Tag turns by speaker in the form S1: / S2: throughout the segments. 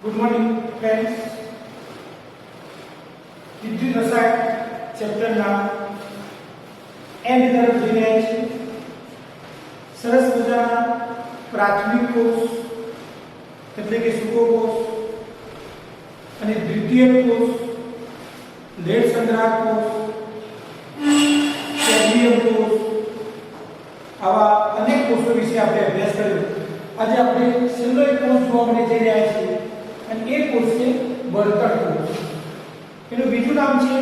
S1: Good morning friends. विद्युत रसायण ચેપ્ટરના and તરફ જઈ રહ્યા છીએ. સરસ મજાના પ્રાથમિક કોર્સ એટલે કે સૂકો કોર્સ અને દ્વિતીય કોર્સ, લેડ સંગ્રાહક કોર્સ, કેડમિયમ કોર્સ, આવા અનેક કોર્સો વિશે આપણે અભ્યાસ કર્યો. આજે આપણે છેલ્લો એક કોર્સ જોવા માટે જઈ રહ્યા છીએ અને એ કોર્સ છે બળતણ કોર્સ. એનું બીજું નામ છે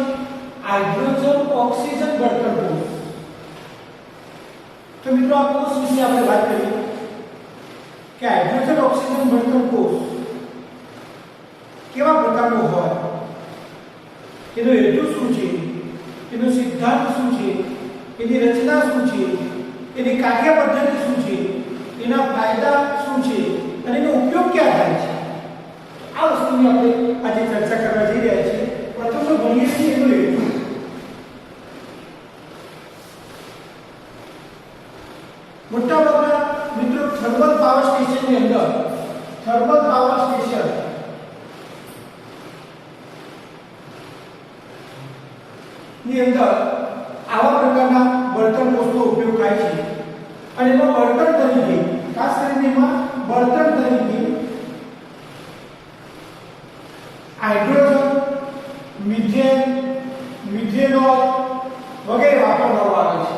S1: હાઇડ્રોજન ઓક્સિજન બળતણ કોર્સ. તો મિત્રો આ કોર્સ વિશે આપણે વાત કરીએ કે હાઇડ્રોજન ઓક્સિજન બળતણ કોર્સ કેવા પ્રકારનો હોય, એનો હેતુ શું છે, એનો સિદ્ધાંત શું છે, એની રચના શું છે, એની કાર્ય પદ્ધતિ શું છે, એના ફાયદા શું છે અને એનો ઉપયોગ ક્યાં થાય છે. આ વસ્તુની આપણે આજે ચર્ચા કરવા જઈ રહ્યા છીએ. પ્રથમ તો ભણીએ છીએ એનો હેતુ. મોટાભાગના મિત્રો થર્મલ પાવર સ્ટેશનની અંદર થર્મલ પાવર સ્ટેશન ની અંદર આવા પ્રકારના બળતણ કોષનો ઉપયોગ થાય છે અને એમાં બળતણ તરીકે, ખાસ કરીને એમાં બળતણ તરીકે હાઇડ્રોજન, મિથેન, મિથેનોલ વગેરે વાપરવામાં આવે છે.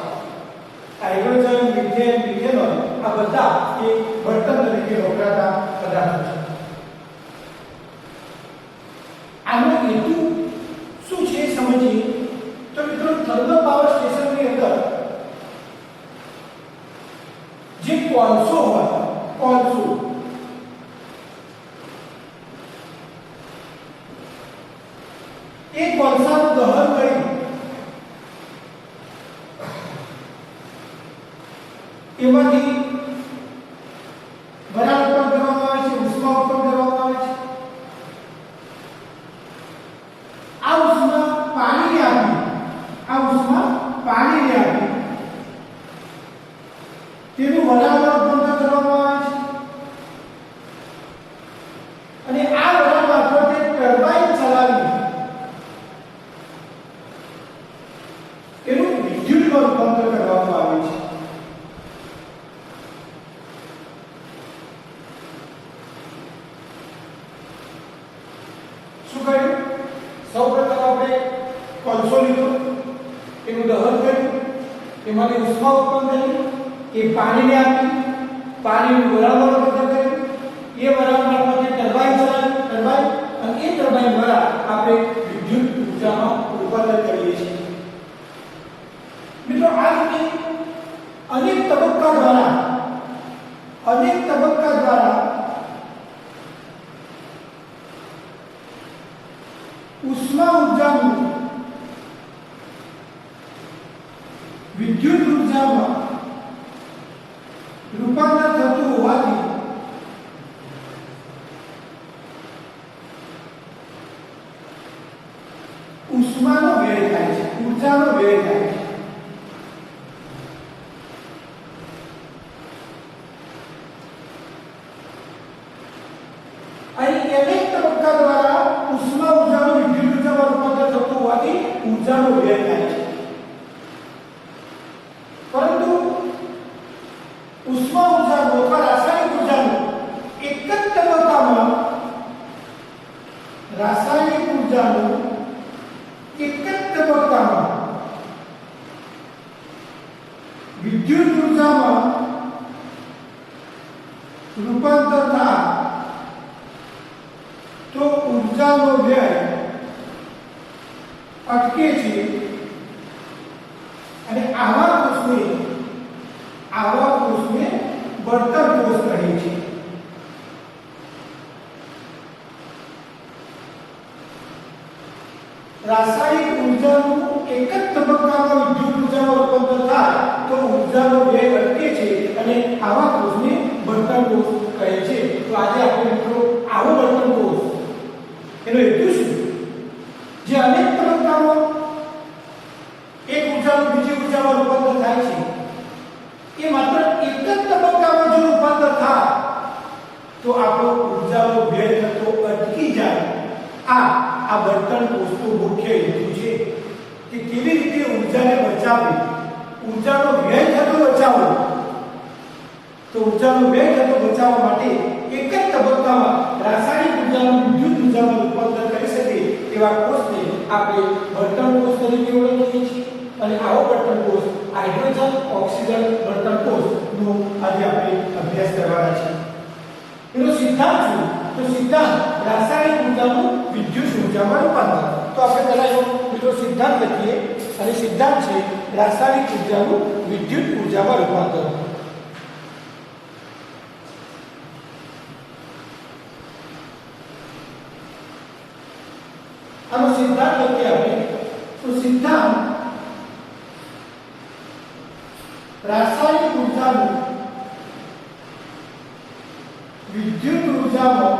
S1: હાઇડ્રોજન, મિથેન, મિથેનોલ આ બધા એ બળતણ તરીકે વપરાતા પદાર્થો છે. આનો હેતુ શું છે સમજીએ તો મિત્રો થર્મલ પાવર સ્ટેશનની અંદર જે કોલસો હોય, કોલસો એ કોલસાનું દહન કરી એમાંથી વરાળ ઉત્પન્ન કરવામાં આવે છે, ઉષ્મા ઉત્પન્ન કરવામાં આવે છે. આ ઉષ્મા પાણીને આપી તેનું વરાળ ઉત્પન્ન કરવામાં આવે છે અને આ વરાળ મારફતે ટર્બાઇન ચલાવી એનું વિદ્યુત બળ ઉત્પન્ન કરવામાં આવે છે. શું કર્યું? સૌપ્રથમ આપણે કોલસો લીધો, એનું દહન કર્યું, એમાંથી ઉષ્મા ઉત્પન્ન થઈ, એ પાણીને આપી, પાણીનું વરાળ ઉત્પન્ન કર્યું, એ વરાળ મારફતે ટર્બાઇન ચલાવી, ટર્બાઇન અને એ ટર્બાઇન દ્વારા આપણે વિદ્યુત ઉર્જામાં રૂપાંતર કરીએ છીએ. મિત્રો આ રીતે અનેક તબક્કા દ્વારા ઉષ્મા ઉર્જાનું વિદ્યુત ઉર્જામાં રૂપાંતર થતું હોવાથી ઉષ્માનો વ્યય થાય છે, ઉર્જાનો વ્યય થાય છે. અહીં અનેક તબક્કા દ્વારા ઉષ્મા ઉર્જાનું વિદ્યુત ઉર્જામાં રૂપાંતર થતું હોવાથી ઉર્જાનો વ્યય થાય છે. પરંતુ ઉષ્મા ઉર્જાનો અથવા રાસાયણિક ઉર્જાનો એક જ તબક્કામાં વિદ્યુત ઉર્જામાં રૂપાંતર થાય તો ઉર્જાનો વ્યય અટકે છે અને આવા કોષને બળતણ કોષ કહે છે. રાસાયણિક ઉર્જાનું એક જ તબક્કામાં વિદ્યુત ઉર્જામાં રૂપાંતર થાય તો ઉર્જાનો વ્યય અટકે છે અને આવા કોષને બળતણ કોષ કહે છે. તો આજે આપણે મિત્રો આવો બળતણ કોષ એનો હેતુ શું, જે અનેક તબક્કામાં એક ઉર્જાનું બીજી ઉર્જામાં રૂપાંતર થાય છે, એ માત્ર એક જ તબક્કામાં જો રૂપાંતર થાય તો આપણો ઉર્જાનો વ્યય થતો ઊર્જાનો વ્યય થતો બચાવો, તો ઊર્જાનો વ્યય થતો બચાવવા માટે એક જ તબક્કામાં રાસાયણિક ઊર્જાનું વિદ્યુત ઊર્જામાં રૂપાંતર કરી શકે એવા કોષને આપણે બળતણ કોષ તરીકે ઓળખીએ છીએ અને આવો બળતણ કોષ હાઇડ્રોજન ઓક્સિજન બળતણ કોષનો આજે આપણે અભ્યાસ કરવાના છે. એનો સિદ્ધાંત શું? તો સિદ્ધાંત રાસાયણિક ઊર્જાનું વિદ્યુત ઊર્જામાં રૂપાંતર. તો આપણે પહેલા એનો મિત્રો સિદ્ધાંત લખીએ અને સિદ્ધાંત છે રાસાયણિક ઊર્જાનું વિદ્યુત ઊર્જામાં રૂપાંતર. આનો સિદ્ધાંત લખીએ આપણે. તો સિદ્ધાંત રાસાયણિક ઊર્જાનું વિદ્યુત ઊર્જામાં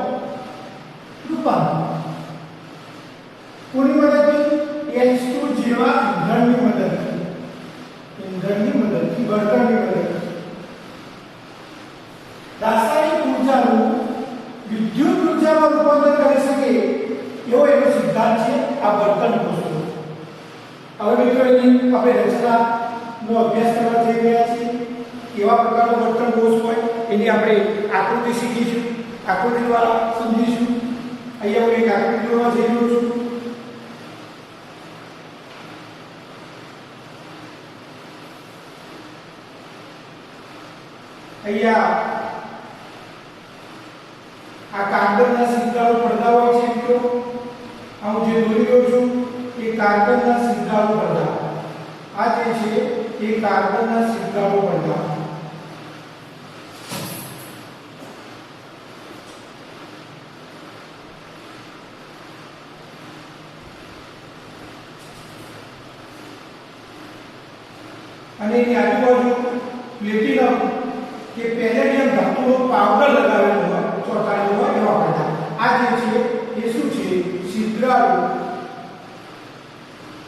S1: રૂપાંતર કોની મદદથી? H2 જેવા ઈંધણની મદદથી, બળતણની મદદથી રાસાયણિક ઊર્જાનું વિદ્યુત ઊર્જામાં રૂપાંતર કરી શકે એવો એનો સિદ્ધાંત છે આ બળતણ કોષનો. હવે મિત્રો એની આપણે રચનાનો અભ્યાસ કરવા જઈ રહ્યા છીએ. કેવા પ્રકારનો બળતણ કોષ હોય એની આપણે આકૃતિ શીખીશું, આકૃતિ દ્વારા સમજીશું. અહીંયા હું એક આકૃતિ દોરવા જઈ રહ્યો છું. અહીંયા આ કાગળના સિક્કાઓ પડદા હોય છે મિત્રો. હું જે દોરી રહ્યો છું એ કાગળના સિક્કાઓ પડદા. આ જે છે એ કાગળના સિક્કાઓ પડદા. અને એની આજુબાજુ પ્લેટિનમ કે પેલેડિયમ ધાતુનો પાવડર લગાવેલો હોય, ચોંટાડેલો હોય એવા પડદા. આ જે છે એ શું છે? છિદ્રાળુ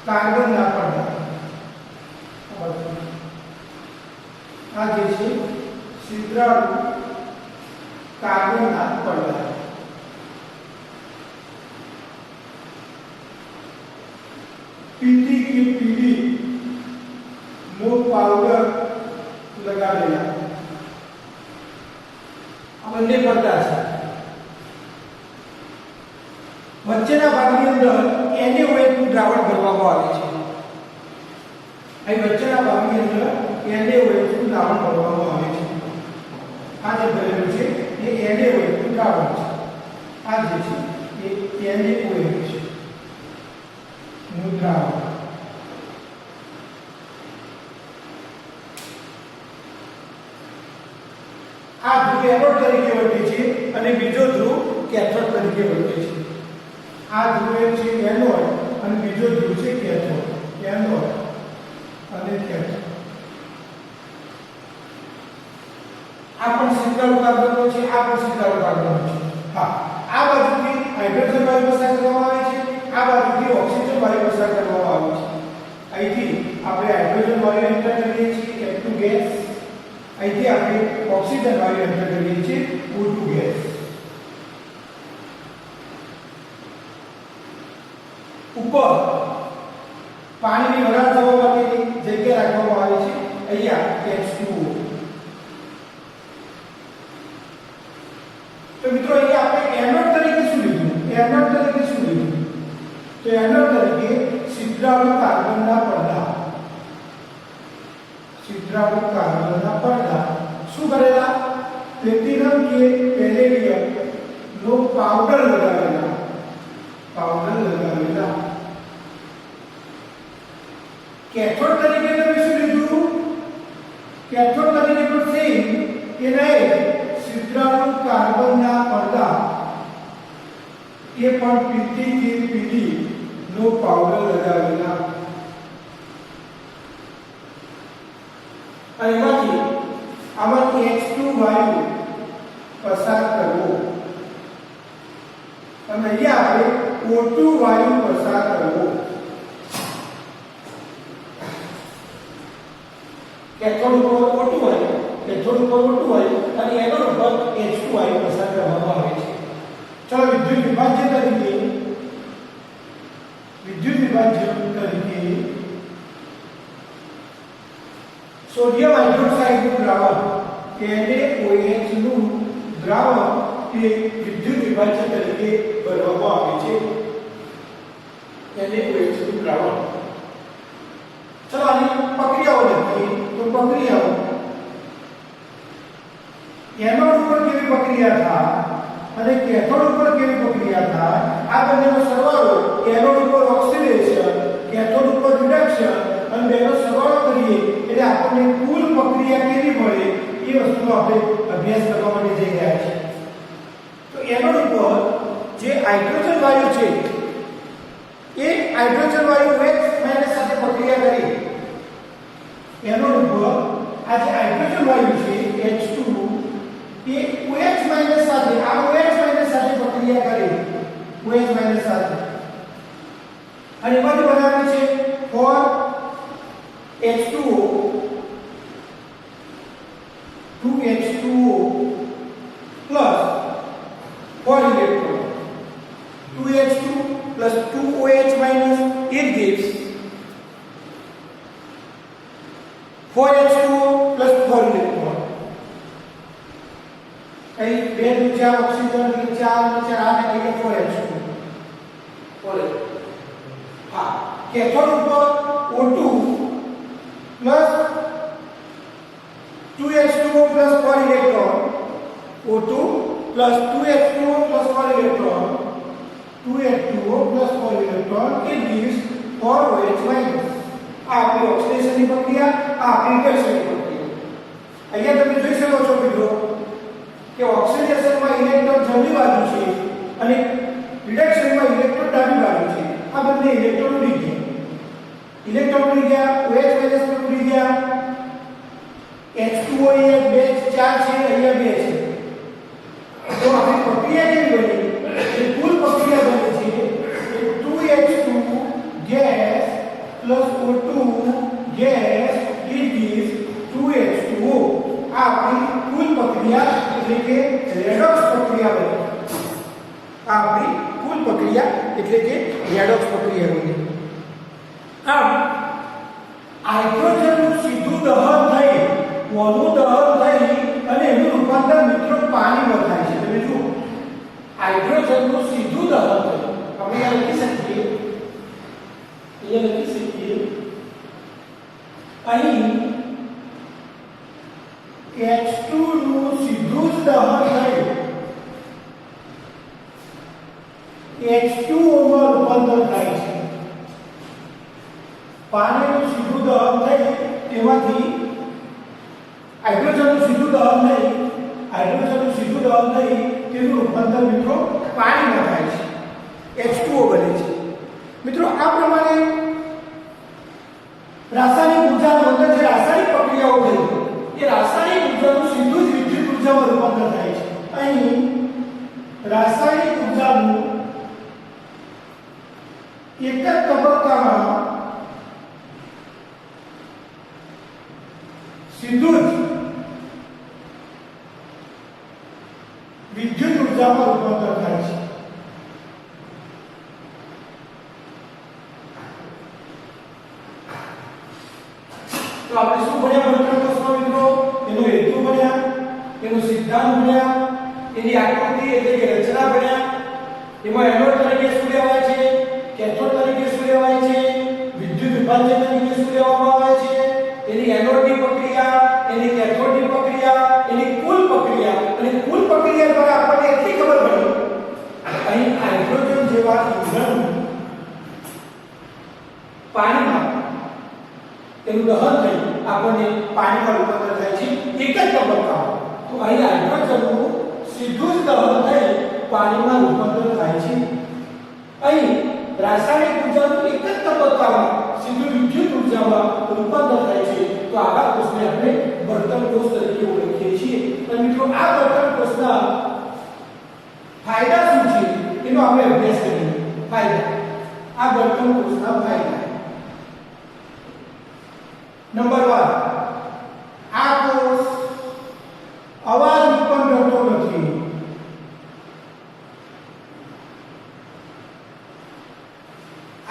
S1: કાર્બનના પડદા. આ જે છે છિદ્રાળુ કાર્બનના પડદા. પીટી કે પીડી નો પાવડર લગાવેલા આ બંને પડદા છે. વચ્ચેના ભાગની અંદર NaOH નું દ્રાવણ ભરવામાં આવે છે. અહીં વચ્ચેના ભાગની અંદર NaOH નું દ્રાવણ ભરવામાં આવે છે. આ જે ભરેલું છે એ NaOH નું દ્રાવણ છે. આ જે છે એ NaOH નું દ્રાવણ. આ ધ્રુવ એનોડ તરીકે વર્તે છે અને બીજો ધ્રુવ કેથોડ તરીકે વર્તે છે. આ ધ્રુવ એક છે એનોડ અને બીજો ધ્રુવ છે કેથોડ. એનોડ અને કેથોડ. આ પણ સિદ્ધાંત કાર્બનનો છે, આ પણ સિદ્ધાંત કાર્બનનો છે. હા, આ બાજુથી હાઇડ્રોજન વાયુ પસાર કરવામાં આવે છે, આ બાજુથી ઓક્સિજન વાયુ પસાર કરવામાં આવે છે. અહીંથી આપણે હાઇડ્રોજન વાયુ એન્ટર કરીએ છીએ H2 ગેસ. અહીંથી આપણે ઓક્સિજન વાયુ એન્ટર કરીએ છીએ O2 ગેસ. ઉપર પાણીની વરાળ જવા માટેની જગ્યા રાખવામાં આવે છે. અહીંયા H2O. તો મિત્રો અહીંયા આપણે એનોડ તરીકે શું લીધું? તો એનોડ તરીકે છિદ્રાળુ કાર્બનના પડદા. શું કરેલા? પ્લેટિનમ કે પેલેડિયમ નો પાવડર લગાવેલા. કેથોડ તરીકે તમે શું લીધું? કેથોડ તરીકે પણ સેમ કે નહીં, છિદ્રાળુ કાર્બનના પડદા એ પણ પીટી કે પીડી નો પાવડર લગાવેલા. આમાંથી H2 વાયુ પસાર કરવો અને અહીંયા આપણે O2 વાયુ પસાર કરવો. કેથોડ ઉપર O2 વાયુ અને એનોડ ઉપર H2 વાયુ પસાર કરવામાં આવે છે. ચલો વિદ્યુત વિભાજ્ય તરીકે સોડિયમ હાઇડ્રોક્સાઇડનું દ્રાવણ NaOH નું દ્રાવણ એ વિદ્યુત વિભાજન તરીકે ભરવામાં આવે છે. NaOH નું દ્રાવણ. ચલો આની પ્રક્રિયાઓ લખીએ તો પ્રક્રિયાઓ એનોડ ઉપર કેવી પ્રક્રિયા થાય અને કેથોડ ઉપર કેવી પ્રક્રિયા થાય, આ બંનેનો સરવાળો એનોડ ઉપર ઓક્સિડેશન, કેથોડ ઉપર રિડક્શન અને બેનો સરવાળો કરીએ એટલે આપણને કુલ પ્રક્રિયા કેવી મળે એ વસ્તુનો આપણે અભ્યાસ કરવા માટે જઈ રહ્યા છીએ. તો એનોડ ઉપર જે હાઇડ્રોજન વાયુ છે એ હાઇડ્રોજન વાયુ OH- સાથે પ્રક્રિયા કરી એનોડ ઉપર આ જે હાઇડ્રોજન વાયુ છે H2 એ OH- સાથે આ OH- સાથે પ્રક્રિયા કરે OH- સાથે અને એમાંથી બનાવે છે 4H2O 2H2O plus 4 electron 2H2 plus 2OH- it gives 4H2O plus 4 electron. અહીં બે દૂજા ઓક્સિજન ની ચાર આ ને લઈએ 4H2 હા કેથોડ ઉપર O2 plus 2H2O plus 4 electron O2 plus 2H2O plus 4 electron 2H2O plus 4 electron it gives 4OH-. આ આપણી ઓક્સિડેશનની પ્રક્રિયા, આ આપણી રિડક્શનની પ્રક્રિયા. અહીંયા તમે જોઈ શકો છો મિત્રો કે ઓક્સિડેશનમાં ઇલેક્ટ્રોન જમણી બાજુ છે અને રિડક્શનમાં ઇલેક્ટ્રોન ડાબી બાજુ છે. આ બંને ઇલેક્ટ્રોન ઉડી ગયા, ઇલેક્ટ્રોન ઉડી ગયા, OH- પર ઉડી ગયા. H2O અહીંયા 2 4 છે, અહીંયા 2 છે. તો આપણી પ્રક્રિયા કેવી બની? જે કુલ પ્રક્રિયા બને છે એ 2H2 gas plus O2 gas it gives 2H2O. આ આપણી કુલ પ્રક્રિયા એટલે કે રેડોક્સ પ્રક્રિયા બની. આ આપણી કુલ પ્રક્રિયા એટલે કે રેડોક્સ પ્રક્રિયા બની. આમ હાઇડ્રોજનનું સીધું દહન થઈ, કોનું દહન થઈ અને એનું રૂપાંતર મિત્રો પાણીમાં થાય છે. તમે જુઓ હાઇડ્રોજનનું સીધું દહન થયું આપણે આ લખી શકીએ, અહીંયા લખી શકીએ અહીં H2 નું સીધું જ દહન થયું H2O માં રૂપાંતર થાય છે. પાણીનું સીધું દહન થઈ તેમાંથી હાઇડ્રોજનનું સીધું દહન થઈ તેનું રૂપાંતર મિત્રો પાણીમાં થાય છે, H2O બને છે. મિત્રો આ પ્રમાણે રાસાયણિક ઉર્જાનો અંદર જે રાસાયણિક પ્રક્રિયાઓ થઈ એ રાસાયણિક ઉર્જાનું સીધું જ વિદ્યુત ઉર્જામાં રૂપાંતર થાય છે. અહીં રાસાયણિક ઉર્જાનું એક જ તબક્કામાં સીધું જ વિદ્યુત ઉર્જામાં રૂપાંતર થાય છે. તો આપણે શું ભણ્યા બળતણ કોષમાં મિત્રો? એનો હેતુ ભણ્યા, એનો સિદ્ધાંત ભણ્યા, એની આકૃતિ એટલે કે રચના ભણ્યા, એમાં એનોડ તરીકે શું લેવાય છે, કેથોડ તરીકે શું લેવાય છે, વિદ્યુત વિભાજન તરીકે શું લેવામાં આવે છે, એની એનોડની પ્રક્રિયા, એની કેથોડની પ્રક્રિયા, એની કુલ પ્રક્રિયા અને કુલ પ્રક્રિયા દ્વારા આપણને એટલી ખબર પડી અહીં હાઇડ્રોજન જેવા ઇંધણ પાણીમાં તેનું દહન થઈ આપણને પાણીમાં રૂપાંતર થાય છે એક જ તબક્કામાં. તો અહીં હાઇડ્રોજનનું સીધું જ દહન થઈ પાણીમાં રૂપાંતર થાય છે. અહીં રાસાયણિક ઉર્જાનું એક જ તબક્કામાં સીધું વિદ્યુત ઉર્જામાં રૂપાંતર થાય છે. તો આવા કોષને આપણે બળતણ કોષ તરીકે ઓળખીએ છીએ. અને મિત્રો આ બળતણ કોષના ફાયદા શું છે એનો આપણે અભ્યાસ કરીએ. ફાયદા, આ બળતણ કોષના ફાયદા. નંબર 1, આ કોષ અવાજ ઉત્પન્ન કરતો નથી.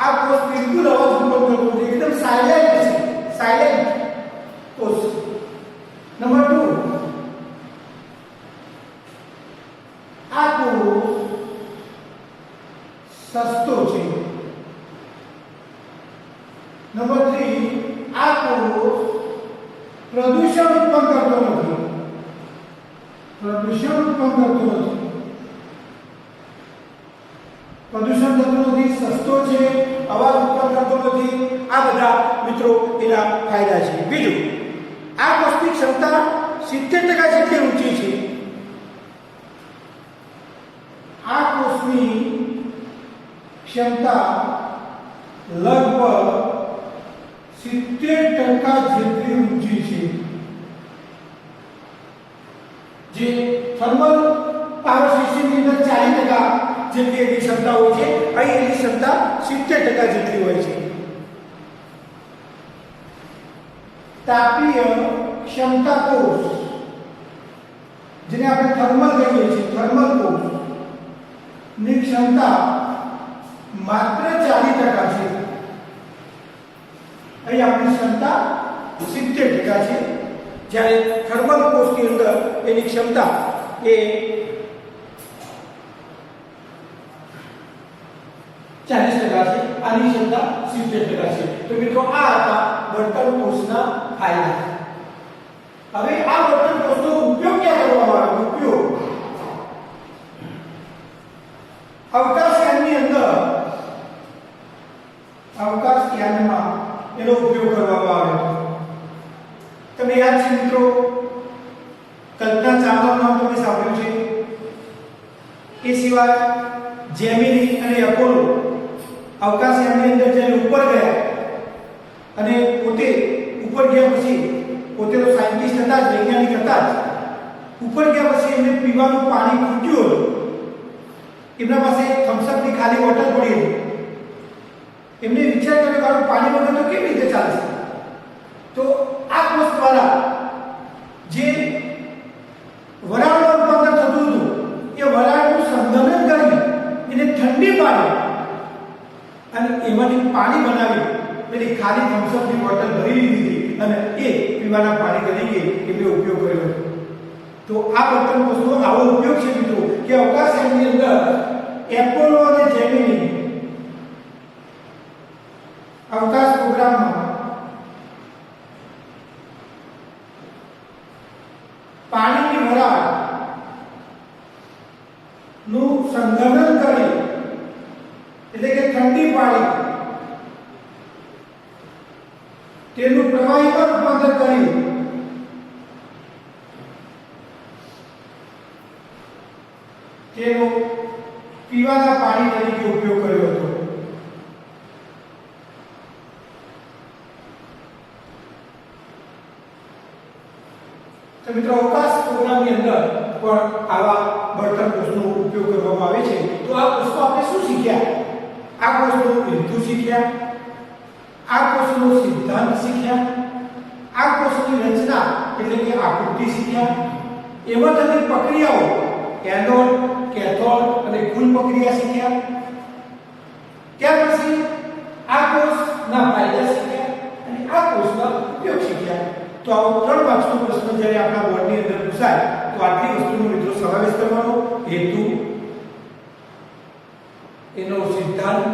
S1: આ કોષ બિલકુલ અવાજ ઉત્પન્ન કરતો નથી, એકદમ સાયલેન્ટ છે, સાયલેન્ટ કોષ. સસ્તો છે. નંબર 3, આ કોષ પ્રદૂષણ ઉત્પન્ન કરતો નથી. પ્રદૂષણ ઉત્પન્ન કરતો નથી. પ્રદૂષણ થતું નથી, સસ્તો છે, અવાજ ઉત્પન્ન કરતો નથી. આ બધા મિત્રો એના ફાયદા છે. બીજું, આ કોષની ક્ષમતા 70% જેટલી ઊંચી છે. આ કોષની ક્ષમતા લગભગ 70% જેટલી ઊંચી છે. જે થર્મલ પાવર સિસ્ટમની અંદર 40% જેટલી એની ક્ષમતા હોય છે, અહીં એની ક્ષમતા 70% જેટલી હોય છે. તાપીય ક્ષમતા કોષ, જેને આપણે થર્મલ કહીએ છીએ, થર્મલ કોષ ની ક્ષમતા માત્ર 40% છે. અહીં આપણી ક્ષમતા 70% છે, જ્યારે થર્મલ કોષની અંદર એની ક્ષમતા એ 40% છે, આની ક્ષમતા 70% છે. તો મિત્રો આ હતા બળતણ કોષના ફાયદા. હવે આ બળતણ કોષનો ઉપયોગ ક્યાં કરવામાં આવે? ઉપયોગ અવકાશયાનની અંદર, અવકાશયાનમાં એનો ઉપયોગ કરવામાં આવે. તમને યાદ છે મિત્રો, કલ્પના ચાવલાનું નામ તમે સાંભળ્યું છે. એ સિવાય જેમિની અને અપોલો અવકાશયાનની અંદર જ્યારે ઉપર ગયા અને પોતે ઉપર ગયા પછી, પોતે તો સાયન્ટિસ્ટ હતા જ, વૈજ્ઞાનિક હતા જ, ઉપર ગયા પછી એમને પીવાનું પાણી ખૂટ્યું હતું. એમના પાસે થમ્સઅપની ખાલી બોટલ પડી હતી. એમને વિચાર કર્યો કે આનું પાણી વગર તો કેવી રીતે ચાલશે? તો આ કોષ દ્વારા જે વરાળનું ઉત્પાદન થતું હતું, એ વરાળનું સંઘનન કરી એને ઠંડી પાડી અને એમાંથી પાણી બનાવી પેલી ખાલી થમ્સઅપની બોટલ ભરી લીધી અને એ પીવાના પાણી તરીકે એમને ઉપયોગ કર્યો. તો આ બળતણ કોષનો આવો ઉપયોગ છે મિત્રો, કે અવકાશયાનની અંદર એપોલો અને જેમિની અવકાશ પ્રોગ્રામમાં પાણીની વરાળ નું સંઘનન કરી, એટલે કે ઠંડી પાડી તેનું પ્રવાહીમાં રૂપાંતર કરી તેનો પીવાના પાણી તરીકે ઉપયોગ કર્યો હતો. તો મિત્રો અવકાશ પ્રોગ્રામની અંદર પણ આવા બળતણ કોષનો ઉપયોગ કરવામાં આવે છે. તો આ કોષનો આપણે શું શીખ્યા? આ કોષનો હેતુ શીખ્યા, આ કોષનો સિદ્ધાંત શીખ્યા, આ કોષની રચના એટલે કે આકૃતિ શીખ્યા, એમાં થતી પ્રક્રિયાઓ એનોડ, કેથોડ અને કુલ પ્રક્રિયા શીખ્યા. ત્યાર પછી આ કોષના ફાયદા શીખ્યા અને આ કોષના ઉપયોગ શીખ્યા. તો આવો 3 માર્ક્સનો પ્રશ્ન જ્યારે આપણા બોર્ડની અંદર પૂછાય તો આટલી વસ્તુનો મિત્રો સમાવેશ કરવાનો. હેતુ, એનો સિદ્ધાંત,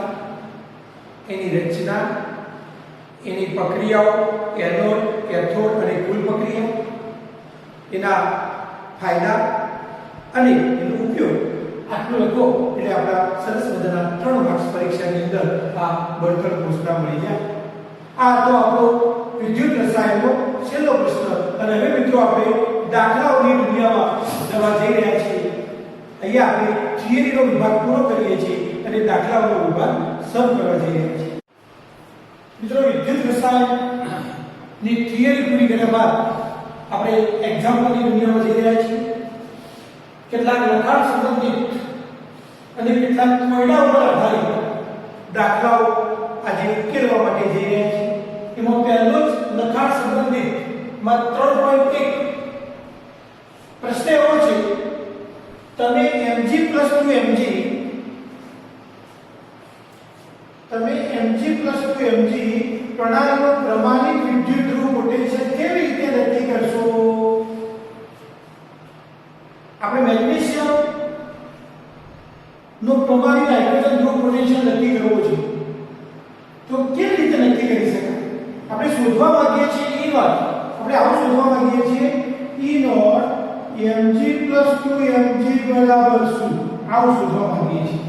S1: એની રચના, એની પ્રક્રિયાઓ એનોડ, કેથોડ અને કુલ પ્રક્રિયા, એના ફાયદા અને એનો ઉપયોગ, આટલું લખો એટલે આપણા સરસ મજાના 3 માર્ક્સ પરીક્ષાની અંદર આ બળતણ કોષના મળી જાય. આ તો આપણો વિદ્યુત રસાયણનો છેલ્લો પ્રશ્ન. અને હવે મિત્રો આપણે દાખલાઓની દુનિયામાં જવા જઈ રહ્યા છીએ. અહીંયા આપણે થિયરીનો વિભાગ પૂરો કરીએ છીએ અને દાખલાઓનો વિભાગ શરૂ કરવા જઈ રહ્યા છીએ. મિત્રો વિદ્યુત રસાયણની થિયરી પૂરી કર્યા બાદ આપણે એક્ઝામ્પલની દુનિયામાં જઈ રહ્યા છીએ. કેટલાક લખાણ સંબંધિત અને કેટલાક કોયડા ઉપર આધારિત દાખલાઓ આજે ઉકેલવા માટે જઈ રહ્યા છીએ. એમાં પહેલો જ લખાણ સંબંધિત માં 3.1 પ્રશ્ન એવો છે, તમે Mg+2Mg પ્રણાલીનો પ્રમાણિત વિદ્યુત ધ્રુવ પોટેન્શિયલ કેવી રીતે નક્કી કરશો? આપણે મેગ્નેશિયમ નો પ્રમાણિત હાઇડ્રોજન ધ્રુવ પોટેન્શિયલ નક્કી કરવો છે તો કેવી રીતે નક્કી કરી શકાય? આપણે શોધવા માંગીએ છીએ E નોટ, આપણે આવું શોધવા માંગીએ છીએ E નોટ mg + 2mg બરાબર શું? આવું શોધવા માંગીએ છીએ.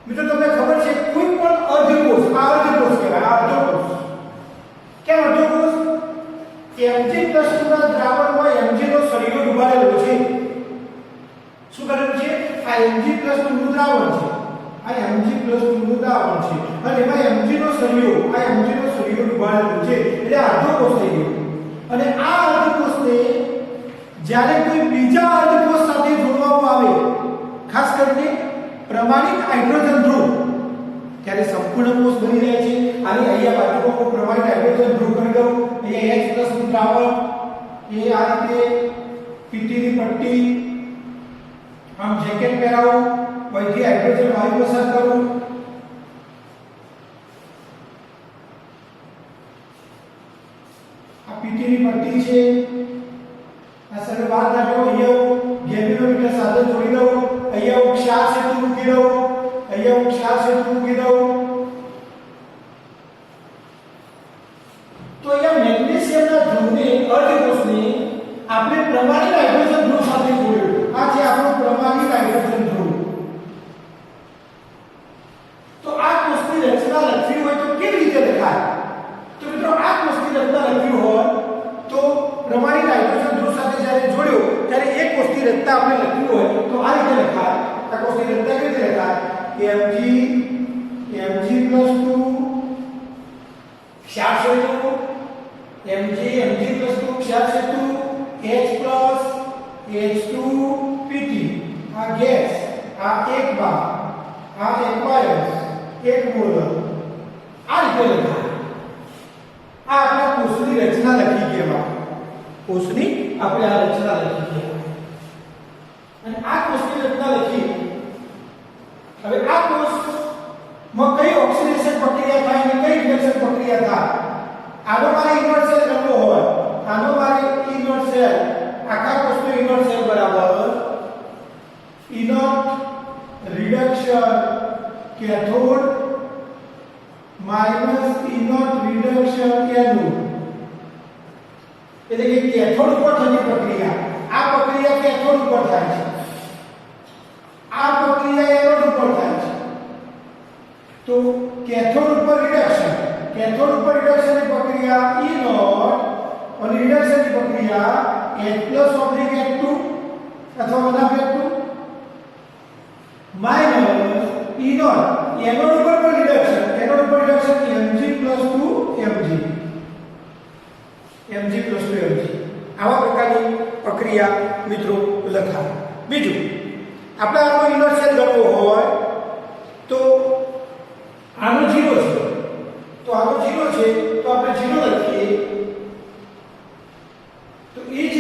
S1: મિત્રો તમને ખબર છે કોઈ પણ અર્ધકોષ, આ અર્ધકોષ કહેવાય, આ અર્ધકોષ. કેમ અર્ધકોષ? mg + 2 ના દ્રાવણમાં mg નો સળિયો ડૂબાડેલો છે. શું કરેલું છે? આ mg + 2 નું દ્રાવણ છે, આ mg + 2 નું દ્રાવણ છે અને એમાં mg નો સળિયો, આ mg નો સળિયો ડૂબાડેલો છે એટલે અર્ધકોષ થઈ ગયો. અને આ અર્ધકોષને જ્યારે કોઈ બીજા અર્ધકોષ સાથે જોડવામાં આવે, ખાસ કરીને પ્રમાણિત હાઇડ્રોજન ધ્રુવ, ત્યારે સંપૂર્ણ કોષ બની જાય છે. અને અહીંયા બાજુમાં હું પ્રમાણિત હાઇડ્રોજન ધ્રુવ કરી દઉં, અહીંયા H+ નું દ્રાવણ, એ આ રીતે પીટીની પટ્ટી, આમ જેકેટ પહેરાવું, અહીંથી હાઇડ્રોજન વાયુ પસાર કરું, આ પીટીની પટ્ટી છે, આ સરળ બહાર કાઢો, અહીંયા હું ગેલ્વેનોમીટર સાથે જોડી દઉં, અહીંયા હું ક્ષાર સેતુ મૂકી દઉં, અહીંયા હું ક્ષાર સેતુ મૂકી દઉં. તો અહીંયા મેગ્નેશિયમના ધ્રુવને, અર્ધકોષને આપણે પ્રમાણિત હાઇડ્રોજન ધ્રુવ સાથે જોડ્યું. આ છે આપણો પ્રમાણિત હાઇડ્રોજન ધ્રુવ. તો આ કોષની રચના લખવી હોય તો કેવી રીતે લખાય? તો મિત્રો આ કોષની રચના લખવી હોય તો પ્રમાણિત હાઇડ્રોજન ધ્રુવ સાથે જ્યારે જોડ્યો ત્યારે એક કોષની રચના આપણે લખવી હોય તો આ રીતે લખાય. આ કોષની રચના કેવી રીતે લખાય? mg + 2 ક્ષાર સેતુ, mg + 2 ક્ષાર સેતુ, H+ H2PT, આ ગેસ, આ એક બાર, આ એક્વાયર્સ, એક મોલર. આ રીતે લખાય. આ આપણા કોષની રચના લખી કહેવાય. કોષની આપણે આ રચના લખી કહેવાય. અને આ કોષની રચના લખી, હવે આ કોષમાં કઈ ઓક્સિડેશન પ્રક્રિયા થાય અને કઈ રિડક્શન પ્રક્રિયા થાય? આનો મારે ઇનવર્ટ સેલ કરવો હોય, આનો મારે ઇનવર્ટ સેલ, આખા કોષનો ઇનવર્ટ સેલ બરાબર ઇનોટ રિડક્શન કેથોડ માઈનસ ઇનોટ રિડક્શન એનોડ. એટલે કે કેથોડ ઉપર થતી પ્રક્રિયા, આ પ્રક્રિયા કેથોડ ઉપર થાય છે, આ પ્રક્રિયા એનોડ ઉપર થાય છે. તો કેથોડ ઉપર રિડક્શન, કેથોડ ઉપર રિડક્શનની પ્રક્રિયા E નોટ અને રિડક્શનની પ્રક્રિયા H+/H2 અથવા 1/2 માઈનસ E નોટ એનોડ ઉપર પણ રિડક્શન, એનોડ ઉપર reduction mg + 2mg, mg + 2mg. આવા પ્રકારની પ્રક્રિયા મિત્રો લખાય. બીજું, આપણે આનો ઇનર્ટ સેલ ગણવો હોય તો આનો 0 છે, તો આનો 0 છે તો આપણે 0 લખીએ તો E =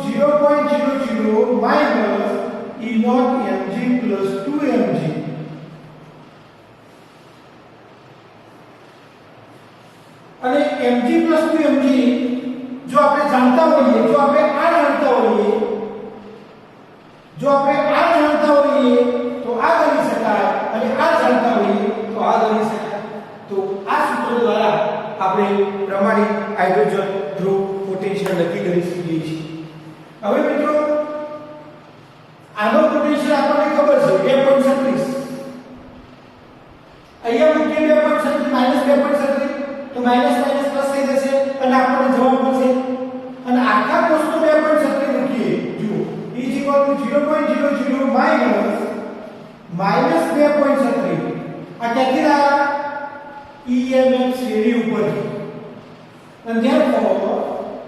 S1: 0.00 minus E naught mg + 2mg. અને mg + 2mg જો આપણે જાણતા હોઈએ, જો આપણે આ જાણતા હોઈએ, જો આપણે આ જાણતા હોઈએ તો આ ગણી શકાય અને આ જાણતા હોઈએ તો આ ગણી શકાય. તો આ સૂત્ર દ્વારા આપણે પ્રમાણિત હાઇડ્રોજન ધ્રુવ પોટેન્શિયલ નક્કી કરી શકીએ છીએ. હવે મિત્રો આનો પોટેન્શિયલ આપણને ખબર છે 2.36, અહીંયા મૂકીએ 2.36 -2.36 તો માઈનસ માઈનસ પ્લસ થઈ જશે અને આપણને જવાબ મળશે. અને આખા કોષનો 2.36 મૂકીએ, જુઓ E = 0.00 માઈનસ -2.36. આ ક્યાંથી લાયા? EMF શ્રેણી ઉપરથી. અને therefore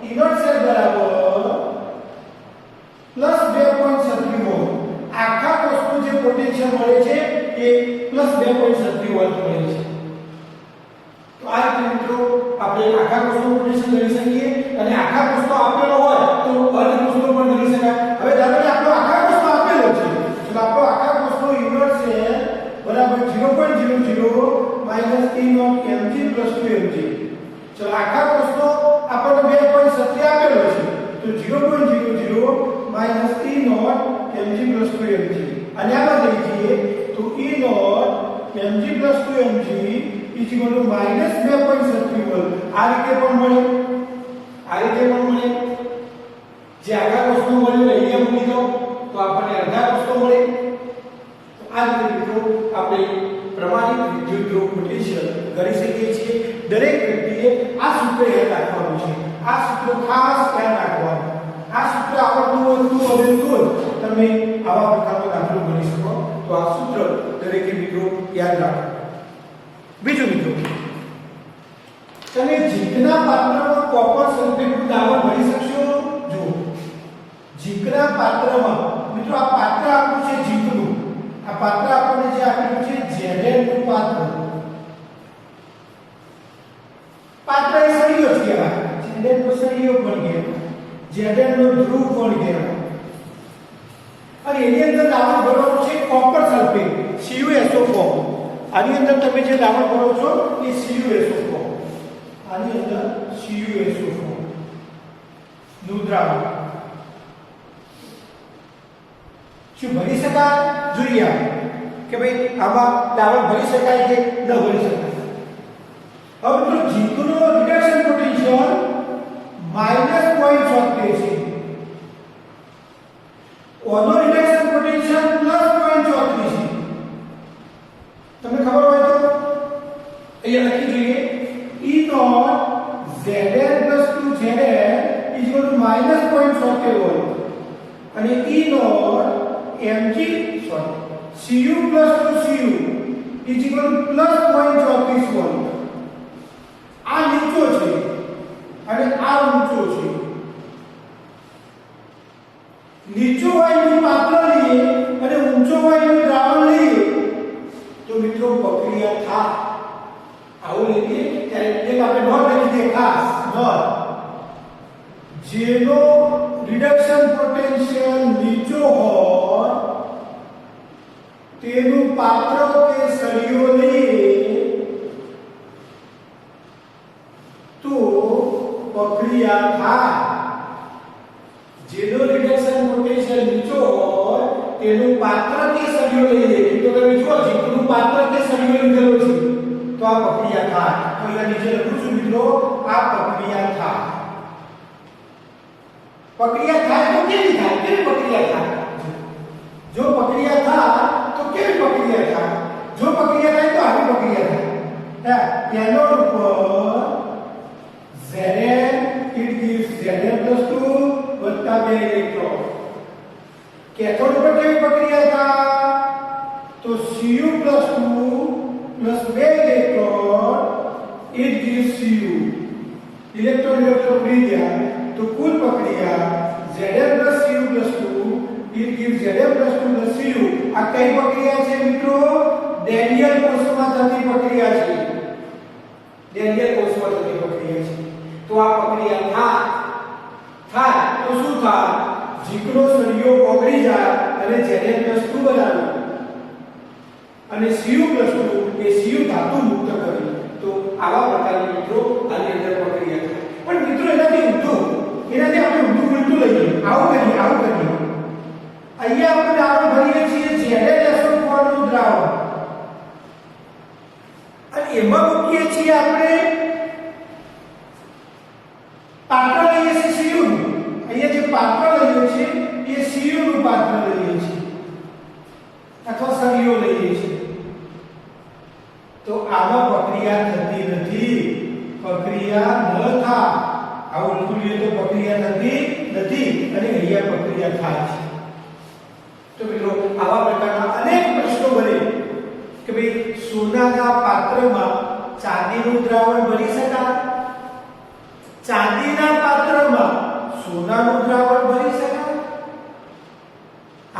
S1: ઇનર્ટ સેલ બરાબર +2.36 વોલ્ટ. આખા કોષનું જે પોટેન્શિયલ મળે છે એ +2.36 વોલ્ટ મળે છે. તો આ રીતે મિત્રો આપણે આખા કોષનો પોટેન્શિયલ ગણી શકીએ. અને આખા કોષનો આપેલો હોય તો અર્ધ કોષનો પણ ગણી શકાય. હવે ધારો કે આપણો આખા કોષનો આપેલો છે, તો આપણો આખા કોષનો ઇનર્ટ સેલ બરાબર 0.00 minus E naught mg + 2mg. ચલો આખા કોષનો આપણને 2.36 આપેલો છે તો 0.00 minus E naught mg + 2mg. અને mg + 2mg = -2.31 આ રીતે પણ મળે, જે આગળ વસ્તુ મળી અહીંયા મૂકી દો તો આપણને અડધા વસ્તુ મળે. તો આ રીતે મિત્રો આપણે પ્રમાણિત વિદ્યુત ધ્રુવ પોટેન્શિયલ કરી શકીએ છીએ. દરેક વ્યક્તિએ આ સૂત્ર યાદ રાખવાનું છે. આ સૂત્ર ખાસ યાદ રાખવાનું. આ સૂત્ર આવડતું હોય તો હવે તો તમે આવા પ્રકારનો દાખલો ગણી શકો. તો આ સૂત્ર દરેક મિત્રો યાદ રાખો. બીજું મિત્રો, તમે ઝીંકના પાત્રમાં કોપર સલ્ફેટનું દ્રાવણ ભરી શકશો? જો ઝીંકના પાત્રમાં મિત્રો, આ પાત્ર આપણું છે ઝીંકનું. આ પાત્ર આપણને જે આપેલું છે Zn નું પાત્ર. પાત્ર એ સળિયો જ કહેવાય. Zn નો સળિયો પણ કહેવાય, Zn નો ધ્રુવ પણ કહેવાય. અને એની અંદર દ્રાવણ ભરવાનું છે કોપર સલ્ફેટ CuSO4. આની અંદર તમે જે દ્રાવણ ભરો છો એ CuSO4. આની અંદર CuSO4 નું દ્રાવણ શું ભરી શકાય? જોઈએ કે ભાઈ આમાં દ્રાવણ ભરી શકાય કે ન ભરી શકાય. હવે તો ઝીંકનો રિડક્શન પોટેન્શિયલ -0.76 છે. ઓનો રિડક્શન પોટેન્શિયલ +0.34 છે. તમને ખબર હોય તો અહીંયા લખી જોઈએ E0 Zn + 2Zn = -0.76 વોલ્ટ અને E0 mg Cu + 2Cu = +0.34 volt. આ નીચો છે અને આ ઊંચો છે. નીચો વાયુનું પાત્ર લઈએ અને ઊંચો વાયુનું દ્રાવણ લઈએ તો મિત્રો પ્રક્રિયા થાય. આવું લઈએ ત્યારે એક આપણે નોટ લખી દે ખાસ નોટ. જેનો રિડક્શન પોટેન્શિયલ નીચો હોય તેનું પાત્ર કે સળિયો લઈએ તો પ્રક્રિયા થાય. જેનો રિડક્શન પોટેન્શિયલ નીચો હોય તેનું પાત્ર કે સળિયો લઈએ. તો તમે જુઓ ઝીંકનું પાત્ર કે સળિયો લીધેલો છે તો આ પ્રક્રિયા થાય. તો અહીંયા નીચે લખું છું મિત્રો, આ પ્રક્રિયા થાય. પ્રક્રિયા થાય તો કેવી થાય? કેવી પ્રક્રિયા થાય? જો પ્રક્રિયા થાય તો કેવી પ્રક્રિયા થાય? જો પ્રક્રિયા થાય તો આવી પ્રક્રિયા થાય. એનોડ ઉપર Zn it gives Zn + 2 + 2 electron. Cathode પર કેવી પ્રક્રિયા થાય? તો Cu + 2 + 2 electron it gives Cu. Electron ઉડી જાય તો કુલ પ્રક્રિયા Zn + Cu + 2 it gives Zn + 2 + Cu. આ કઈ પ્રક્રિયા છે મિત્રો? ડેનિયલ કોષમાં થતી પ્રક્રિયા છે. ડેનિયલ કોષમાં થતી પ્રક્રિયા છે. તો આ પ્રક્રિયા થાય તો શું થાય? ઝીંકનો સળિયો ઓગળી જાય અને Zn + 2 બનાવે અને Cu + 2 એ Cu ધાતુ મુક્ત કરે. તો આવા પ્રકારની મિત્રો આની અંદર પ્રક્રિયા થાય. પણ મિત્રો એનાથી આપણે ઊંધું ઉલટું લઈએ. આવું કરીએ. અહીંયા આપણે દ્રાવણ ભરીએ છીએ ZnSO4 નું દ્રાવણ અને એમાં મૂકીએ છીએ આપણે પાત્ર લઈએ છીએ Cu નું. અહીંયા જે પાત્ર લઈએ છીએ એ Cu નું પાત્ર લઈએ છીએ અથવા સળિયો લઈએ છીએ. તો આમાં પ્રક્રિયા થતી નથી. પ્રક્રિયા ન થાય. આવું લખીએ તો પ્રક્રિયા થતી નથી અને અહીંયા પ્રક્રિયા થાય છે. તો મિત્રો આવા પ્રકારના અનેક પ્રશ્નો બને કે ભાઈ સોનાના પાત્રમાં ચાંદીનું દ્રાવણ ભરી શકાય? ચાંદીના પાત્રમાં સોનાનું દ્રાવણ ભરી શકાય?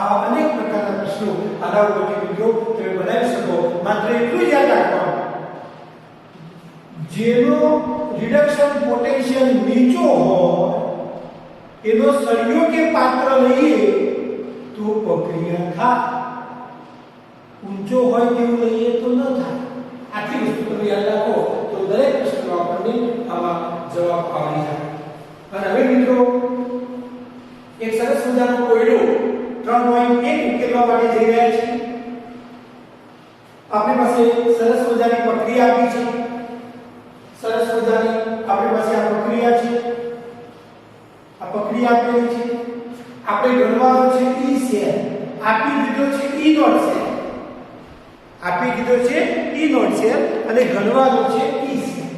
S1: આવા અનેક પ્રકારના પ્રશ્નો આના ઉપરથી મિત્રો તમે બનાવી શકો. માત્ર એટલું યાદ રાખવાનું, જેનો રિડક્શન પોટેન્શિયલ નીચો હોય એનો સળિયો કે પાત્ર લઈએ તો પ્રક્રિયા થાય. ઊંચો હોય તેવું લઈએ તો ન થાય. આટલી વસ્તુ તમે યાદ રાખો તો દરેક પ્રશ્નનો આપણને આમાં જવાબ આવી જાય. અને હવે મિત્રો એક સરસ મજાનો કોયડો 3.1 ઉકેલવા માટે જઈ રહ્યા છીએ. આપણી પાસે પ્રક્રિયા આપી છે સરસ મજાની આપણી પાસે આ પ્રક્રિયા છે આ પ્રક્રિયા આપેલી છે આપણે ગણવાનું છે ઈ શેર આપી દીધો છે ઈ નોટ શેર આપી દીધો છે ઈ નોટ શેર અને ગણવાનું છે ઈ શેર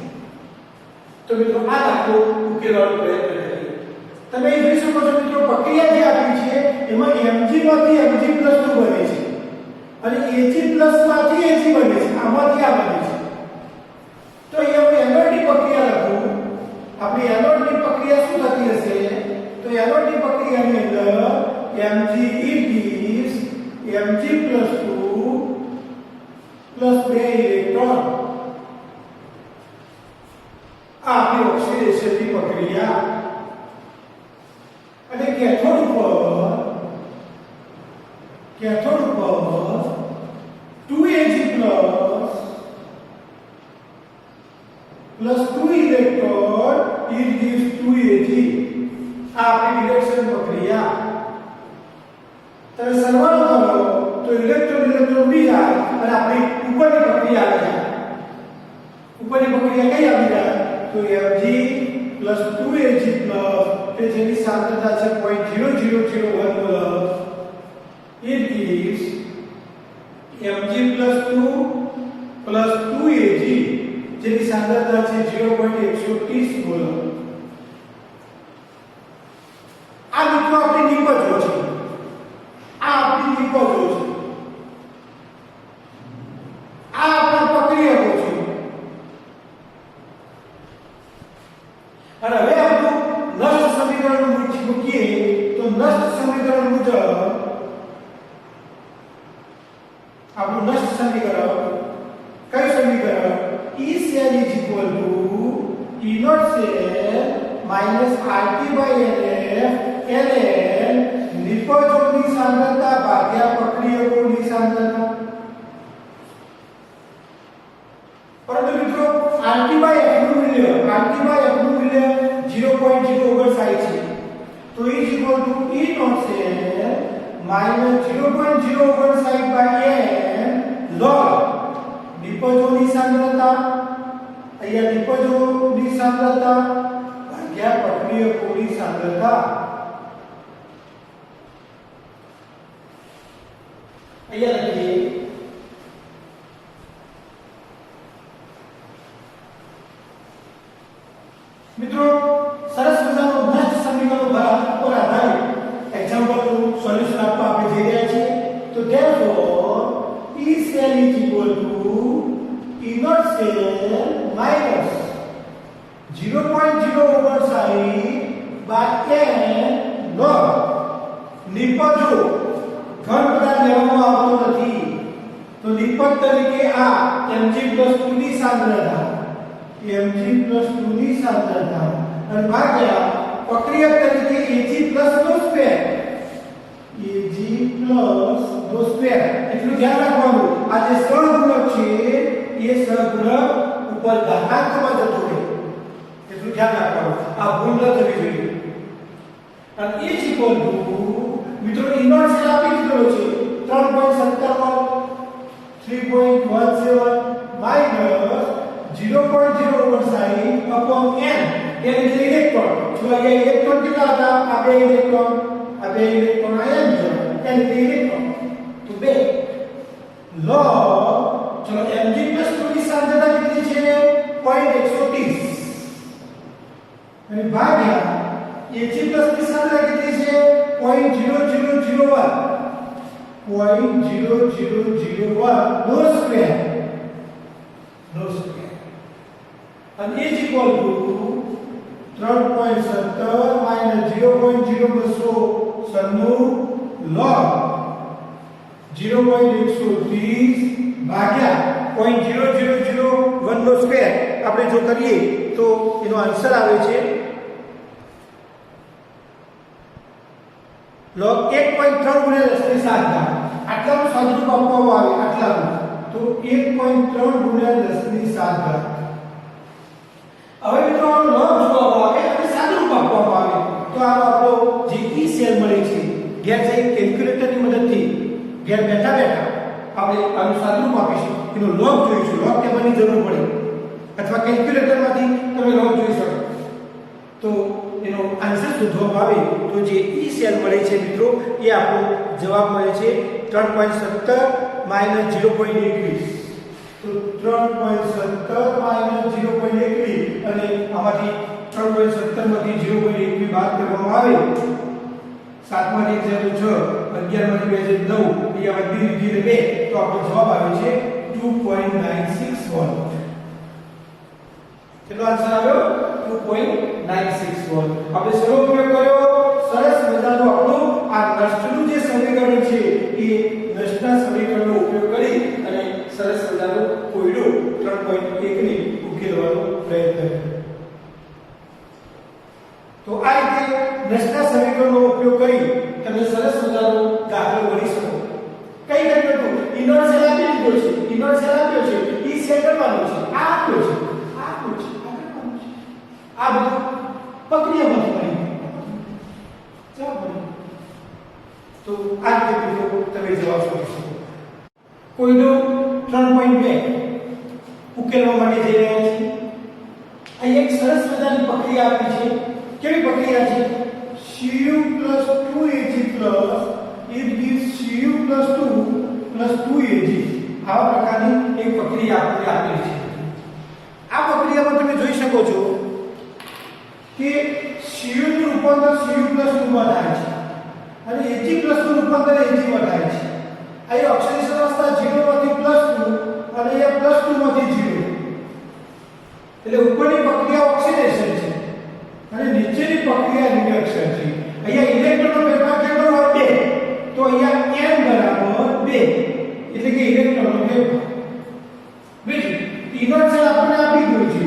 S1: તો મિત્રો આ દાખલો ઉકેલવાનો પ્રયત્ન કરીએ તમે એ જોઈ શકો છો મિત્રો પ્રક્રિયા જે આપી છે એમાં mg માંથી mg પ્લસ નું બને છે અને ag પ્લસ માંથી ag બને છે આમાંથી આ બને છે તો અહીંયા હું એનોડની પ્રક્રિયા લખું આપણી એનોડની પ્રક્રિયા શું થતી હશે તો એનોડની પ્રક્રિયાની અંદર mg it gives mg plus 2 plus 2 electron આ આપણી ઓક્સિડેશનની પ્રક્રિયા અને કેથોડ ઉપર 2Ag plus 2 electron it gives 2Ag આ આપણી રિડક્શન પ્રક્રિયા તમે સરવાળો કરો તો ઇલેક્ટ્રોન બી જાય અને આપણી ઉપરની પ્રક્રિયા આવી જાય ઉપરની પ્રક્રિયા કઈ આવી જાય તો Mg plus 2Ag plus કે જેની સાંદ્રતા છે 0.0001 mall it gives Mg plus 2 plus 2Ag જેની સાંદ્રતા છે 0.130 મોલ આ મિત્રો આપણી નિપજો છે આ આપણી નિપજો છે આ આપણા પ્રક્રિયકો છે અને હવે આપણું નષ્ટ સમીકરણ મૂકીએ તો નષ્ટ સમીકરણ મુજબ આપણું નષ્ટ સમીકરણ કયું સમીકરણ E cell is equal to E naught cell minus RT by LF ln નિપજોની સાંદ્રતા ભાગ્યા પ્રક્રિયકોની સાંદ્રતા પરંતુ મિત્રો RT by F નું મૂલ્ય 0.059 છે તો E is equal to E naught cell minus 0.059 by n log નિપજોની સાંદ્રતા અહીંયા નિપજોની સાંદ્રતા ભાગ્યા પ્રક્રિયકોની સાંદ્રતા અહીંયા લખીએ મિત્રો સરસ મજાનું નષ્ટ સમીકરણ પર આધારિત એક્ઝામ્પલનું સોલ્યુશન આપવા આપણે જઈ રહ્યા છીએ તો therefore E cell is equal to E naught cell minus 0.059 by n log નિપજો ઘન પદાર્થ લેવામાં આવતો નથી તો નિપજ તરીકે આ Mg+2 ની સાંદ્રતા Mg+2 ની સાંદ્રતા અને ભાગ્યા પ્રક્રિયક તરીકે Ag+2 એટલું ધ્યાન રાખવાનું આ જે સહગુણક છે એ સહગુણક ઉપર ઘાતાંકમાં જતો રહે એટલું ધ્યાન રાખવાનું આ ભૂલ ન થવી જોઈએ અને એ જ ઇક્વલ ટુ મિત્રો E naught cell આપી દીધો છે 3.17 minus 0.019 upon n એટલે ઇલેક્ટ્રોન જો અહીંયા ઇલેક્ટ્રોન કેટલા હતા આ બે ઇલેક્ટ્રોન આયન છે n ઇલેક્ટ્રોન તો બે log ચલો Mg+2 ની સાંદ્રતા કેટલી છે 0.130 અને ભાગ્યા Ag+ ની સાંદ્રતા કેટલી છે 0.0001 નો square and is equal to 3.17 minus 0.0296 log 0.130 ભાગ્યા 0.0001 નો સ્ક્વેર આપણે જો કરીએ તો એનો આન્સર આવે છે log 1.3 ગુણ્યા 10 ની 7 ઘાત આટલાનું સાદુરૂપ આપવામાં આવે આટલાનું તો 1.3 ગુણ્યા 10 ની 7 ઘાત હવે મિત્રો આનો લગ જોવામાં આવે અને સાદુરૂપ આપવામાં આવે તો આનો આપણો જે E સેલ મળે છે ઘેર જઈ કેલ્ક્યુલેટરની મદદથી ઘેર બેઠા આપણે આનું સાદુરૂપ આપીશું, એનો લોગ જોઈશું. લોગ ટેબલની જરૂર પડે અથવા કેલ્ક્યુલેટરમાંથી તમે લોગ જોઈ શકો. તો એનો આન્સર શોધવામાં આવે તો જે ઈ સેલ મળે છે મિત્રો, એ આપણો જવાબ મળે છે 3.17 - 0.21. તો 3.17 - 0.21 અને આમાંથી 3.17 માંથી 0.21 બાદ કરવામાં આવે, 7 માંથી 1 0 6, 11 માંથી 2 9, એ આ બધી રીતે 2, તો આપણો જવાબ આવે છે 2.961. કેટલો આન્સર આવ્યો? 2.961. આપણે શેનો ઉપયોગ કર્યો? સરસ મજાનું આપણું આ નષ્ટનું જે સમીકરણ છે એ નષ્ટના સમીકરણનો ઉપયોગ કરી અને સરસ મજાનું કોયડું 3.1 ને ઉકેલવાનો પ્રયત્ન કર્યો. તો આ રીતે નષ્ટના સમીકરણનો ઉપયોગ કરી તમે સરસ મજાનો દાખલો ગણી શકો. કઈ રીતે તો ઇનર સેલ આપી દીધો છે, ઇનર સેલ આપ્યો છે, ઈ સેલ કરવાનો છે, આ આપ્યો છે, આ આપ્યો છે, આ કરવાનું છે. આ બધું પ્રક્રિયામાંથી બની જવાબ બની. તો આ રીતે મિત્રો તમે જવાબ શોધી શકો. કોઈનો 3.2 ઉકેલવા માટે જઈ રહ્યા છીએ. અહીં એક સરસ મજાની પ્રક્રિયા આપી છે. કેવી પ્રક્રિયા છે? Cu + 2Ag it gives Cu + 2 + 2Ag. આવા પ્રકારની એક પ્રક્રિયા આપણે આપેલી છે. આ પ્રક્રિયામાં તમે જોઈ શકો છો કે Cu નું રૂપાંતર Cu + 2 માં થાય છે અને Ag + નું રૂપાંતર Ag માં થાય છે. અહીં ઓક્સિડેશન અવસ્થા 0 માંથી +2 અને અહીંયા +2 માંથી 0. એટલે ઉપરની પ્રક્રિયા ઓક્સિડેશન છે અને નીચેની પ્રક્રિયા રિડક્શન છે. અહીંયા ઇલેક્ટ્રોનનો ફેરફાર કેટલો હોય? 2. તો અહીંયા n બરાબર 2, એટલે કે ઇલેક્ટ્રોનનો ફેરફાર. બીજું ઇનર્ટ સેલ આપણને આપી દીધું છે.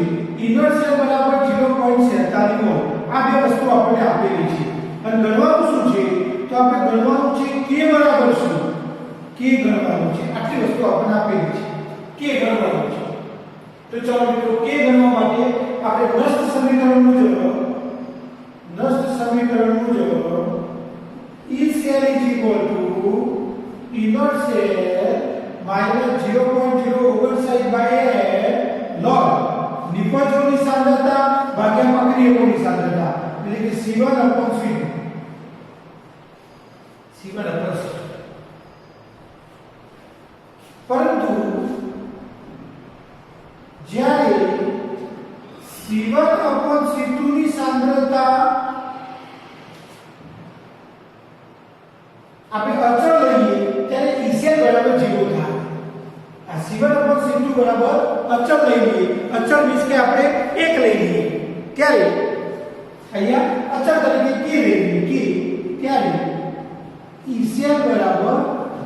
S1: ઇનર્ટ સેલ બરાબર 0.47 મોલ. આ બે વસ્તુ આપણને આપેલી છે અને ગણવાનું શું છે? તો આપણે ગણવાનું છે k બરાબર શું? k ગણવાનું છે. આટલી વસ્તુ આપણને આપેલી છે. k ગણવાનું છે. તો ચાલો મિત્રો k ગણવા માટે આપણે નષ્ટ સમીકરણ મુજબ E cell is equal to inert cell minus 0.0 log નિપજોની સાંદ્રતા ભાગ્યા પ્રક્રિયકોની સાંદ્રતા, એટલે કે C1/C2. પરંતુ જ્યારે C1/C2 ની સાંદ્રતા આપણે અચળ લઈએ ત્યારે E cell બરાબર 0 થાય. આ C1/C2 બરાબર અચળ લઈ લઈએ. અચળ મીન્સ કે આપણે 1 લઈ લઈએ. ત્યારે અહીંયા અચળ તરીકે k લઈ લઈએ, k, ત્યારે E cell બરાબર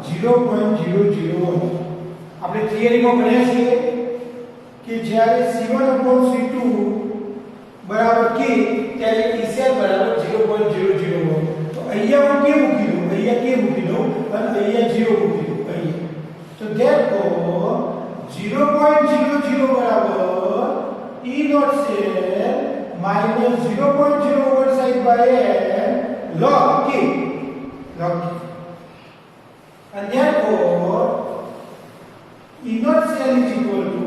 S1: 0.001. આપણે થિયરીમાં ભણ્યા છીએ કે જ્યારે C1/C2 બરાબર k ત્યારે E cell બરાબર 0.001. તો અહીંયા હું k મૂકી દઉં, અહીંયા k મૂકી દઉં અને અહીંયા 0 મૂકી દઉં અહીંયા. તો therefore 0.00 બરાબર E not cell minus 0.0 log k. And therefore E not cell is equal to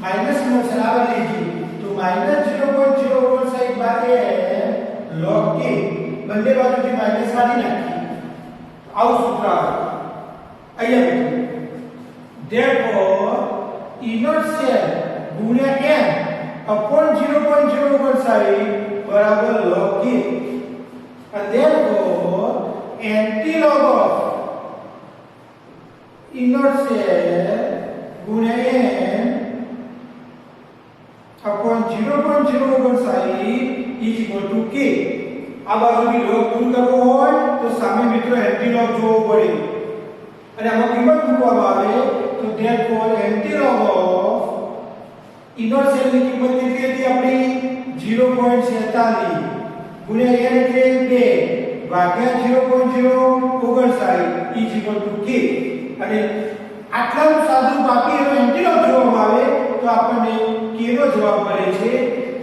S1: minus not cell आवर लीजिए तो minus 0.0 log k. બંને બાજુથી માઈનસ કાઢી નાખીએ. આવું સૂત્ર આવે અહીંયા. therefore inert cell ગુણ્યા n upon 0.0 બરાબર log k. and therefore antilog of inert cell ગુણ્યા n upon 0.0 is equal to k. આ બાજુની log દૂર કરવો હોય તો સામે મિત્રો એન્ટીલોગ જોવો પડે અને આમાં કિંમત મૂકવામાં આવે તો therefore antilog of inert cell ની કિંમત કેટલી હતી આપણી? 0.47 ગુણ્યા n એટલે 2 ભાગ્યા 0.0 is equal to k. અને આટલાનું સાદુરૂપ આપી અને એન્ટીલોગ જોવામાં આવે તો આપણને k નો જવાબ મળે છે.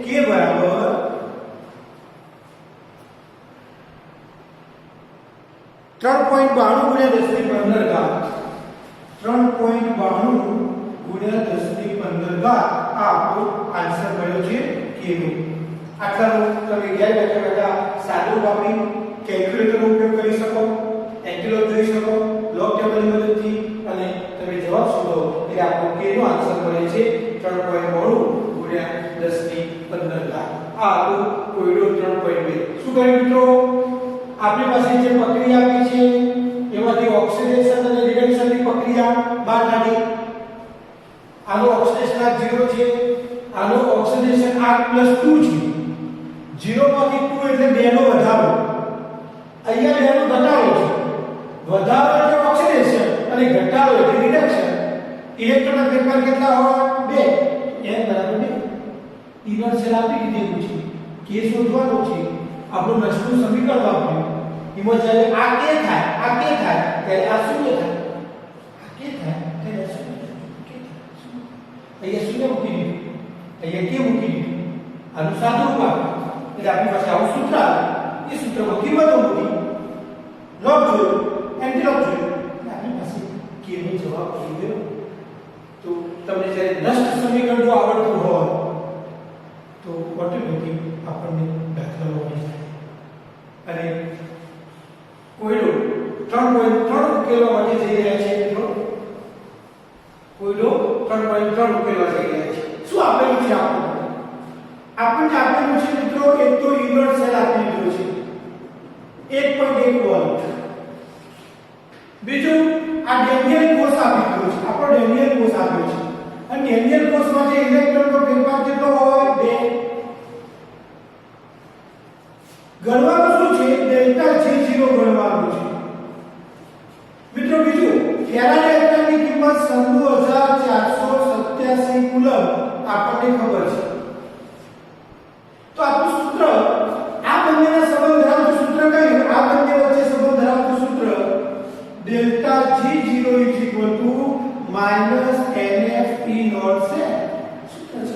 S1: k બરાબર 3.92 × 10⁻15 3.92 ગુણ્યા 10 ની 15 ઘાત આ આપણો આન્સર મળ્યો છે કે નો આટલાનો તમે ઘેર બેઠા બેઠા સાદો વાપરી કેલ્ક્યુલેટરનો ઉપયોગ કરી શકો એન્ટિલોપ જોઈ શકો લોગ ટેબલની મદદથી અને તમે જવાબ શોધો એટલે આપણો કે નો આન્સર મળે છે 3.92 ગુણ્યા 10 ની 15 ઘાત આ આપણો કોયડો 3.2 શું કર્યું મિત્રો આપણી પાસે જે પ્રક્રિયા આપી છે એમાંથી ઓક્સિડેશન અને રિડક્શનની પ્રક્રિયા બહાર કાઢી આનો ઓક્સિડેશન આ 0 છે આનો ઓક્સિડેશન આ +2 છે 0 માંથી 2 એટલે 2 નો વધારો અહીંયા 2 નો ઘટાડો છે વધારો એટલે ઓક્સિડેશન અને ઘટાડો એટલે રિડક્શન ઇલેક્ટ્રોનના ફેરફાર કેટલા હોય 2 n બરાબર 2 ઇનર્શિયલ આપી દીધું છે કે શોધવાનો છે આપણું નશનું સમીકરણ વાપર્યું એમાં જ્યારે આ કે થાય ત્યારે આ શૂન્ય થાય આ કે થાય ત્યારે આ શૂન્ય થાય અહીંયા શૂન્ય મૂકી દીધું અહીંયા કે મૂકી દીધું આનું સાદું રૂપ આપ્યું એટલે આપણી પાસે આવું સૂત્ર આવ્યું એ સૂત્રમાં કિંમતો મૂકી લોગ જોયો એન્ટિલોપ જોયો આપણી પાસે કે નો જવાબ આવી ગયો તો તમને જ્યારે નષ્ટ સમીકરણ જો આવડતું હોય તો ઓટોમેટિક આપણને દાખલાઓ આવી જાય અને કોયડો 3.3 ઉકેલવા માટે જઈ રહ્યા છે મિત્રો કોયડો 3.3 ઉકેલવા જઈ રહ્યા છે શું આપેલું છે આપણને આપેલું છે મિત્રો એક તો ઇનવર્ટ સેલ આપી દીધો છે 1.1 વોલ્ટ બીજું આ ડેનિયલ કોષ આપી દીધો છે આપણો ડેનિયલ કોષ આપ્યો છે અને ડેનિયલ કોષમાં જે ઇલેક્ટ્રોનનો ફેરફાર કેટલો હોય 2 ગણવાનું શું છે ડેલ્ટા G0 ગણવાનું છે મિત્રો બીજું ફેરાડે એટમની કિંમત 96487 કુલમ આપણને ખબર છે તો આપણું સૂત્ર આ બંનેના સંબંધ ધરાવતું સૂત્ર કયું આ બંને વચ્ચે સંબંધ ધરાવતું સૂત્ર delta G0 NF E not છે સૂત્ર છે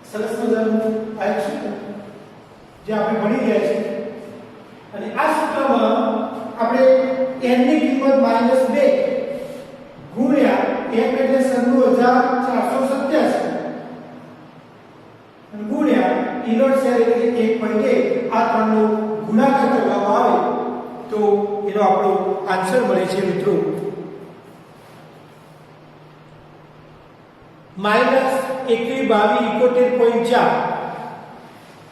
S1: સરસ મજાનું આ એક સૂત્ર જે આપણે ભણી ગયા છે અને આ સૂત્રમાં આપણે n ની કિંમત -2 ગુણ્યા m એટલે 96487 અને ગુણ્યા ઇનોટ સેલ એટલે 1.1 આ ત્રણનો ગુણાકાર કરવામાં આવે તો એનો આપણો આન્સર મળે છે મિત્રો -212271.4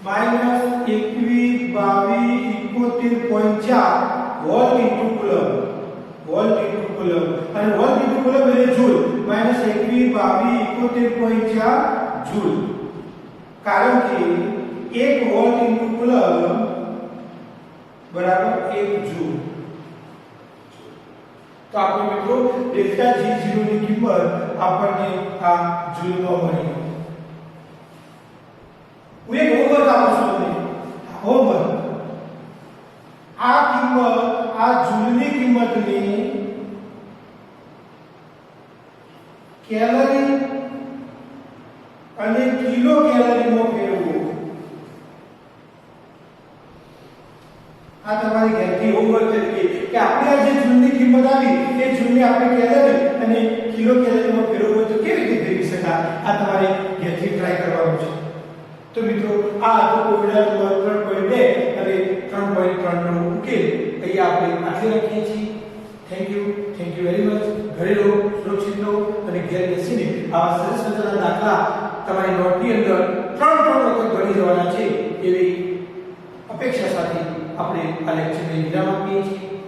S1: -212271.4 વોલ્ટ ઇન્ટુ કુલમ અને વોલ્ટ ઇન્ટુ કુલમ એટલે જૂલ -212271.4 જૂલ કારણ કે 1 વોલ્ટ ઇન્ટુ કુલમ બરાબર 1 જૂલ તો આપણે મિત્રો ડેલ્ટા G0 ની કિંમત આપણને આ જૂલમાં મળી હું એક હોમવર્ક આપું છું તમને હોમવર્ક આ કિંમત આ જૂલની કિંમતની કેલરી અને કિલો કેલરીમાં ફેરવવું આ તમારી ઘરથી હોમવર્ક તરીકે કે આપણે આ જે જૂલની કિંમત આવી એ જૂલની આપણે કેલરી અને કિલો કેલરીમાં ફેરવવું તો કેવી રીતે ફેરવી શકાય આ તમારે ઘરથી ટ્રાય કરવાનું છે તો મિત્રો આ હતો કોયડા નંબર 3.2 અને 3.3 નો ઉકેલ અહીંયા આપણે આટલી રાખીએ છીએ થેન્ક યુ વેરી મચ ઘરે રહો સુરક્ષિત રહો અને ઘેર બેસીને આવા સરસ મજાના દાખલા તમારી નોટની અંદર 3 વખત ગણી જવાના છે એવી અપેક્ષા સાથે આપણે આ લેક્ચરને વિરામ આપીએ છીએ